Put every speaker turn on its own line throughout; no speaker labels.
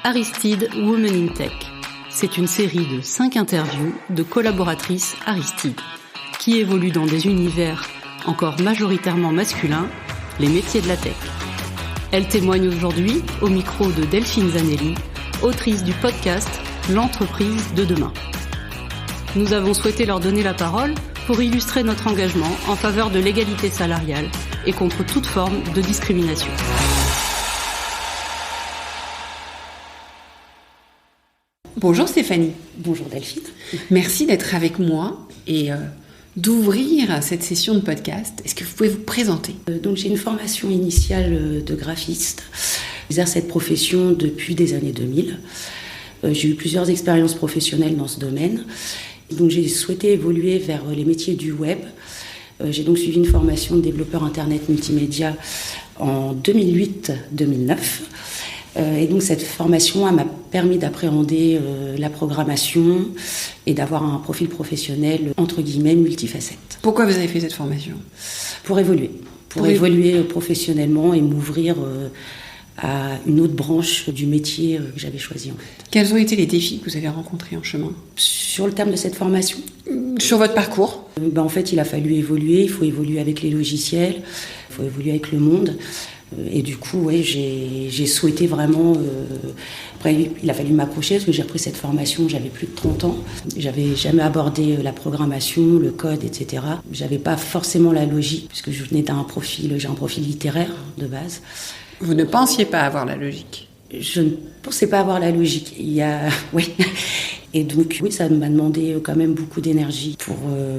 Aristide Women in Tech. C'est une série de 5 interviews de collaboratrices Aristide qui évoluent dans des univers encore majoritairement masculins, les métiers de la tech. Elles témoignent aujourd'hui au micro de Delphine Zanelli, autrice du podcast L'entreprise de demain. Nous avons souhaité leur donner la parole pour illustrer notre engagement en faveur de l'égalité salariale et contre toute forme de discrimination.
Bonjour Stéphanie.
Bonjour Delphine.
Merci d'être avec moi et d'ouvrir cette session de podcast. Est-ce que vous pouvez vous présenter ?
Donc j'ai une formation initiale de graphiste. J'exerce cette profession depuis des années 2000. J'ai eu plusieurs expériences professionnelles dans ce domaine. Donc j'ai souhaité évoluer vers les métiers du web. J'ai donc suivi une formation de développeur internet multimédia en 2008-2009. Et donc cette formation m'a permis d'appréhender la programmation et d'avoir un profil professionnel entre guillemets multifacette.
Pourquoi vous avez fait cette formation ?
Pour évoluer. Pour évoluer professionnellement et m'ouvrir à une autre branche du métier que j'avais choisi en fait.
Quels ont été les défis que vous avez rencontrés en chemin ?
Sur le terme de cette formation ?
Sur votre parcours ?
En fait, il a fallu évoluer. Il faut évoluer avec les logiciels, il faut évoluer avec le monde. Et du coup, ouais, j'ai souhaité vraiment... Après, il a fallu m'accrocher parce que j'ai repris cette formation, j'avais plus de 30 ans. J'avais jamais abordé la programmation, le code, etc. J'avais pas forcément la logique puisque je venais j'ai un profil littéraire de base.
Vous ne pensiez pas avoir la logique ?
Je ne pensais pas avoir la logique. Oui. Et donc, oui, ça m'a demandé quand même beaucoup d'énergie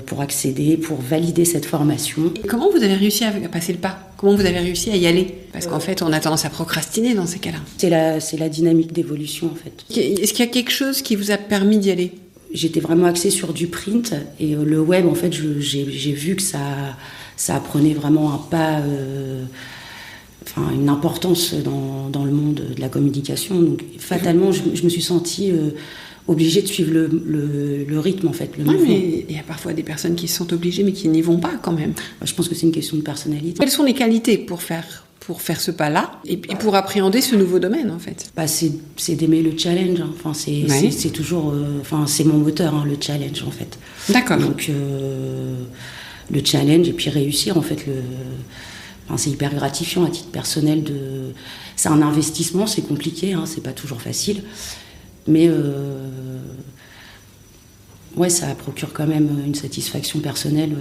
pour accéder, pour valider cette formation.
Et comment vous avez réussi à passer le pas ? Comment vous avez réussi à y aller ? Parce qu'en fait, on a tendance à procrastiner dans ces cas-là.
C'est la dynamique d'évolution, en fait.
Est-ce qu'il y a quelque chose qui vous a permis d'y aller ?
J'étais vraiment axée sur du print. Et le web, en fait, j'ai vu que ça apprenait vraiment un pas... une importance dans le monde de la communication. Donc, fatalement, je me suis sentie obligée de suivre le rythme, en fait.
Oui, mais il y a parfois des personnes qui se sentent obligées, mais qui n'y vont pas, quand même.
Je pense que c'est une question de personnalité.
Quelles sont les qualités pour faire ce pas-là et pour appréhender ce nouveau domaine, en fait ?
C'est d'aimer le challenge. Enfin, c'est toujours... c'est mon moteur, le challenge, en fait.
D'accord.
Donc, le challenge et puis réussir, en fait, c'est hyper gratifiant à titre personnel. C'est un investissement, c'est compliqué, c'est pas toujours facile. Mais ça procure quand même une satisfaction personnelle.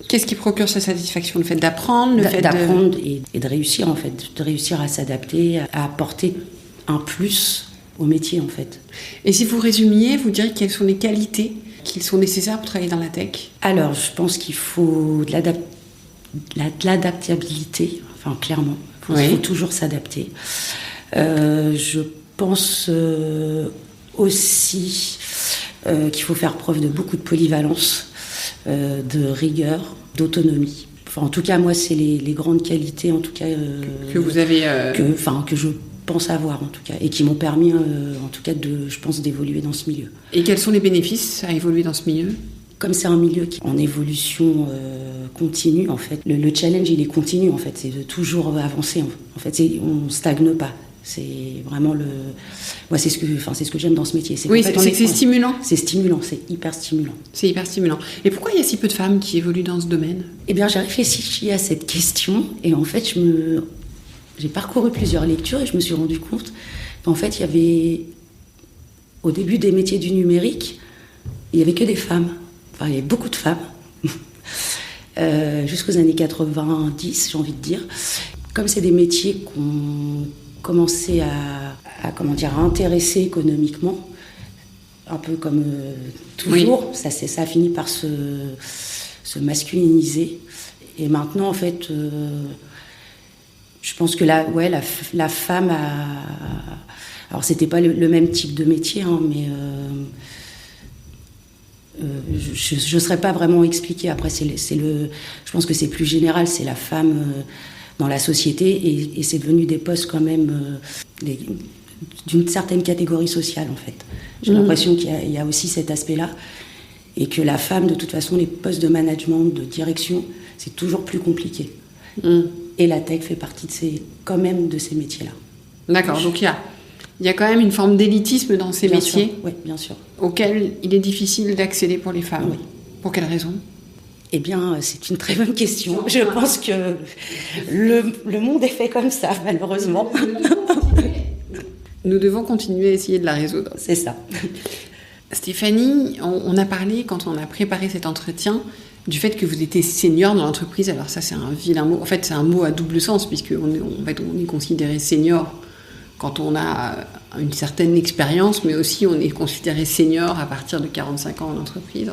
Qu'est-ce qui procure cette satisfaction ? Le fait d'apprendre,
d'apprendre et de réussir, en fait. De réussir à s'adapter, à apporter un plus au métier, en fait.
Et si vous résumiez, vous diriez quelles sont les qualités qui sont nécessaires pour travailler dans la tech ?
Alors, je pense qu'il faut de l'adaptabilité, clairement. Il faut toujours s'adapter. Je pense aussi qu'il faut faire preuve de beaucoup de polyvalence, de rigueur, d'autonomie. En tout cas, moi, c'est les grandes qualités, en tout cas,
que vous avez...
que je pense avoir, en tout cas, et qui m'ont permis, en tout cas, je pense, d'évoluer dans ce milieu.
Et quels sont les bénéfices à évoluer dans ce milieu ? Comme
c'est un milieu qui est en évolution continue, en fait, le challenge, il est continu, en fait. C'est de toujours avancer. En fait, on ne stagne pas. C'est vraiment Moi, c'est ce que j'aime dans ce métier.
C'est que c'est stimulant.
C'est stimulant, c'est hyper stimulant.
C'est hyper stimulant. Et pourquoi il y a si peu de femmes qui évoluent dans ce domaine ?
Eh bien, j'ai réfléchi à cette question et en fait, j'ai parcouru plusieurs lectures et je me suis rendu compte qu'en fait, il y avait, au début des métiers du numérique, il n'y avait que des femmes. Il y avait beaucoup de femmes. Jusqu'aux années 90, j'ai envie de dire. Comme c'est des métiers qu'on commençait à intéresser économiquement, un peu comme toujours, ça a fini par se masculiniser. Et maintenant, en fait, je pense que la femme a... Alors, c'était pas le même type de métier, mais... je ne saurais pas vraiment expliquer. Après, je pense que c'est plus général, c'est la femme dans la société et c'est devenu des postes quand même d'une certaine catégorie sociale, en fait. J'ai l'impression qu'il y a aussi cet aspect-là et que la femme, de toute façon, les postes de management, de direction, c'est toujours plus compliqué. Et la tech fait partie de ces métiers-là.
D'accord, donc il Il y a quand même une forme d'élitisme dans ces métiers.
Oui, bien sûr.
Auxquels il est difficile d'accéder pour les femmes.
Oui.
Pour quelle raison ?
Eh bien, c'est une très bonne question. Je pense que le monde est fait comme ça, malheureusement.
Nous devons continuer à essayer de la résoudre.
C'est ça.
Stéphanie, on a parlé, quand on a préparé cet entretien, du fait que vous étiez senior dans l'entreprise. Alors ça, c'est un vilain mot. En fait, c'est un mot à double sens, puisqu'on est considéré senior quand on a une certaine expérience, mais aussi on est considéré senior à partir de 45 ans en entreprise.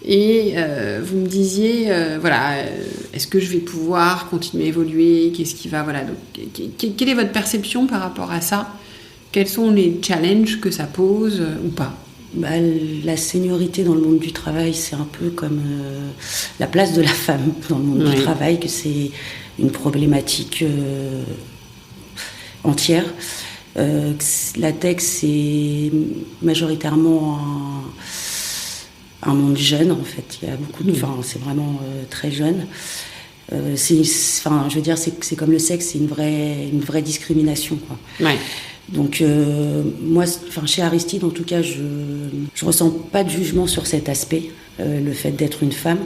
Et vous me disiez, est-ce que je vais pouvoir continuer à évoluer ? Qu'est-ce qui va, voilà. Donc, quelle est votre perception par rapport à ça ? Quels sont les challenges que ça pose ou pas ?
La seniorité dans le monde du travail, c'est un peu comme la place de la femme dans le monde du travail, que c'est une problématique entière. La tech, c'est majoritairement un monde jeune, en fait. Il y a beaucoup de... c'est vraiment très jeune. C'est comme le sexe, c'est une vraie discrimination, quoi.
Ouais.
Donc, moi, chez Aristide, en tout cas, je ressens pas de jugement sur cet aspect, le fait d'être une femme.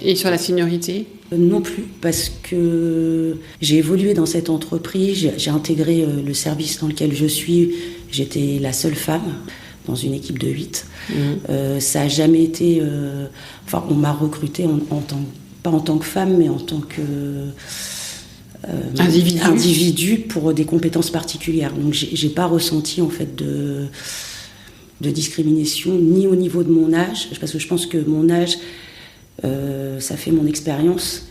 Et sur la seniorité ?
Non plus, parce que j'ai évolué dans cette entreprise, j'ai intégré le service dans lequel je suis. J'étais la seule femme dans une équipe de 8. Ça n'a jamais été... on m'a recrutée pas en tant que femme, mais en tant que... individu pour des compétences particulières. Donc j'ai pas ressenti en fait de discrimination ni au niveau de mon âge, parce que je pense que mon âge ça fait mon expérience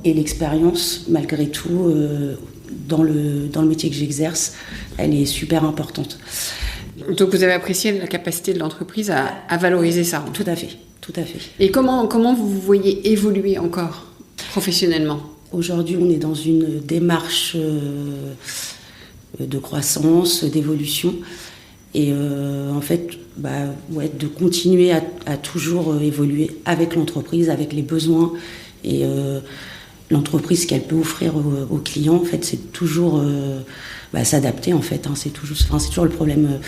et l'expérience malgré tout dans le métier que j'exerce, elle est super importante.
Donc vous avez apprécié la capacité de l'entreprise à valoriser ça.
Tout à fait.
Et comment vous vous voyez évoluer encore professionnellement ?
Aujourd'hui, on est dans une démarche de croissance, d'évolution. Et en fait, de continuer à toujours évoluer avec l'entreprise, avec les besoins. Et l'entreprise qu'elle peut offrir aux clients, en fait, c'est toujours s'adapter, en fait. C'est toujours le problème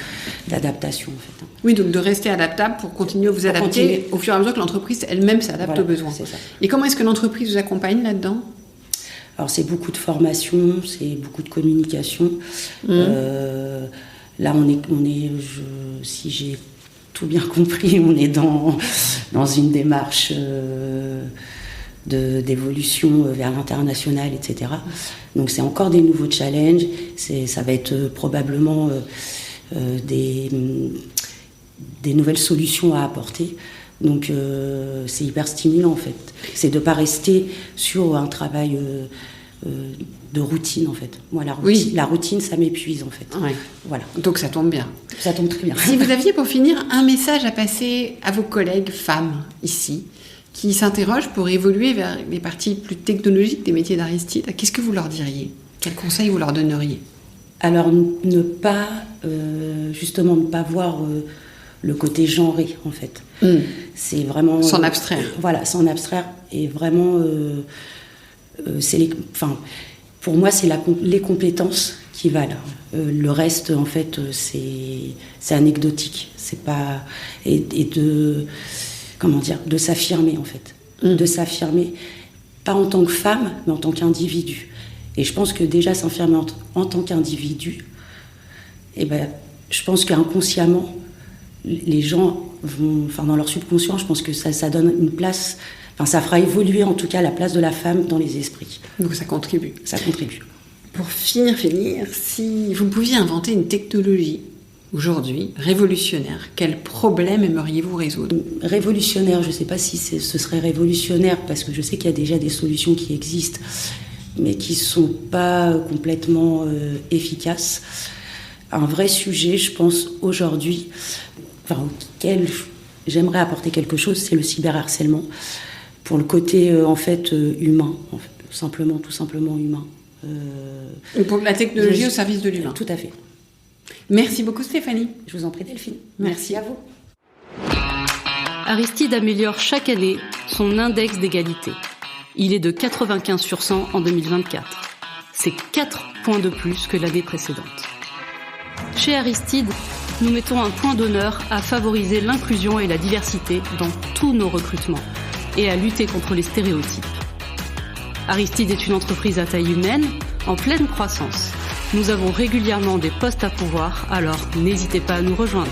d'adaptation, en fait.
Oui, donc de rester adaptable pour continuer à vous adapter au fur et à mesure que l'entreprise elle-même s'adapte aux besoins.
C'est ça.
Et comment est-ce que l'entreprise vous accompagne là-dedans ?
Alors c'est beaucoup de formation, c'est beaucoup de communication. Là si j'ai tout bien compris, on est dans une démarche d'évolution vers l'international, etc. Donc c'est encore des nouveaux challenges. Ça va être probablement des nouvelles solutions à apporter. Donc c'est hyper stimulant en fait. C'est de ne pas rester sur un travail de routine en fait. Moi la routine ça m'épuise en fait.
Ouais.
Voilà.
Donc ça tombe bien.
Ça tombe très bien.
Si vous aviez pour finir un message à passer à vos collègues femmes ici, qui s'interrogent pour évoluer vers les parties plus technologiques des métiers d'Aristide, qu'est-ce que vous leur diriez ? Quels conseils vous leur donneriez ?
Alors ne pas voir le côté genré en fait. C'est vraiment
s'en abstraire.
Voilà, s'en abstraire et vraiment pour moi c'est les compétences qui valent. Le reste en fait c'est anecdotique. C'est pas et de s'affirmer en fait. De s'affirmer pas en tant que femme mais en tant qu'individu. Et je pense que déjà s'affirmer en tant qu'individu, je pense qu'inconsciemment les gens vont, dans leur subconscient, je pense que ça donne une place, ça fera évoluer en tout cas la place de la femme dans les esprits.
Donc ça contribue.
Ça contribue.
Pour finir, si vous pouviez inventer une technologie aujourd'hui révolutionnaire, quel problème aimeriez-vous résoudre ?
Révolutionnaire, je ne sais pas si ce serait révolutionnaire, parce que je sais qu'il y a déjà des solutions qui existent, mais qui ne sont pas complètement efficaces. Un vrai sujet, je pense, aujourd'hui, auquel j'aimerais apporter quelque chose, c'est le cyberharcèlement, pour le côté humain, tout simplement humain.
Pour la technologie au service de l'humain.
Tout à fait.
Merci beaucoup Stéphanie.
Je vous en prie Delphine.
Merci
à vous.
Aristide améliore chaque année son index d'égalité. Il est de 95 sur 100 en 2024. C'est 4 points de plus que l'année précédente. Chez Aristide, nous mettons un point d'honneur à favoriser l'inclusion et la diversité dans tous nos recrutements et à lutter contre les stéréotypes. Aristide est une entreprise à taille humaine, en pleine croissance. Nous avons régulièrement des postes à pourvoir, alors n'hésitez pas à nous rejoindre.